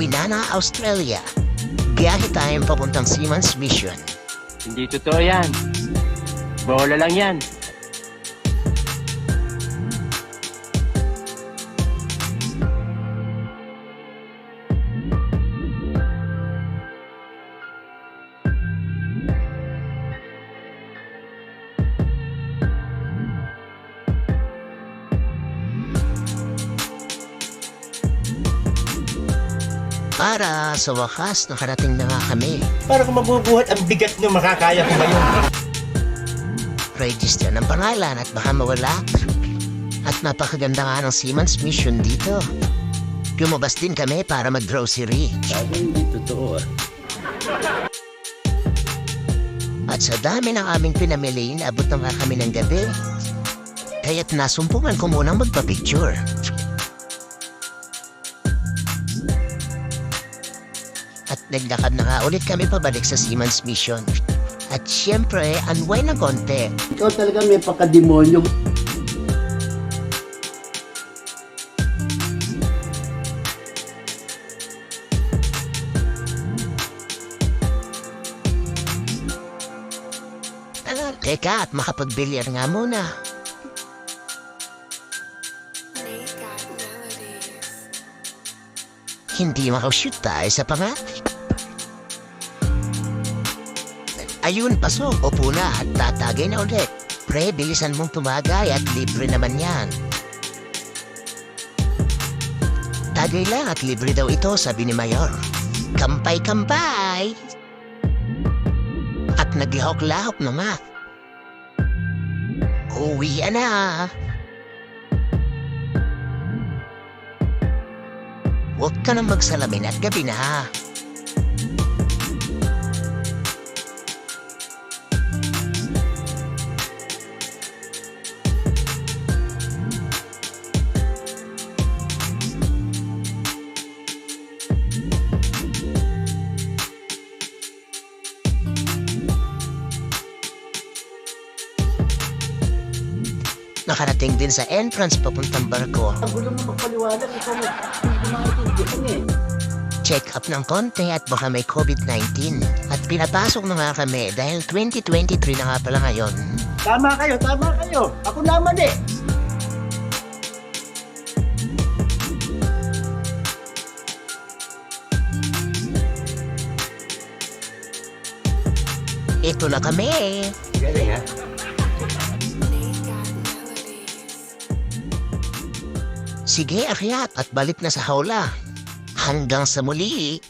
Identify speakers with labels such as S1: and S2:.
S1: Kwinana, Australia. Biyahe tayong papuntang Seaman's Mission.
S2: Hindi totoo yan. Bola lang yan.
S1: Para sa wakas, nakarating na nga kami.
S3: Para kung mabubuhat ang bigat nyo, makakaya ko ba yun?
S1: Register ng pangalan at baka mawala. At napakaganda nga ng Seaman's Mission dito. Lumabas din kami para mag-grocery.
S3: Sabi hindi totoo
S1: At sa dami ng aming pinamili, naabot na nga kami ng gabi. Kaya't nasumpungan ko munang magpa-picture. At naglakad na nga ulit kami pabalik sa Seaman's Mission. At syempre, unwind na konti.
S4: Ikaw talaga may pakademonyo.
S1: Teka, at makapag-bilyar nga muna. Hindi makashoot tayo sa panga. Ayun, pasok. Upo na at tatagay na ulit. Pre, bilisan mong tumagay at libre naman yan. Tagay lang at libre daw ito, sabi ni Mayor. Kampay-kampay! At naglahok-lahok na nga. Uwi na. Huwag ka nang magsalamin at gabi na. Nakarating din sa entrance papuntang barko.
S4: Ang gulo mo magpaliwanag, ikaw mo. Hindi maintindihan eh.
S1: Check up ng konti at baka may COVID-19. At pinapasok na nga kami dahil 2023 na nga pala ngayon.
S4: Tama kayo, tama kayo. Ako naman eh.
S1: Ito na kami.
S3: Galing ha?
S1: Sige, akyat at balik na sa hawla. Hanggang sa muli.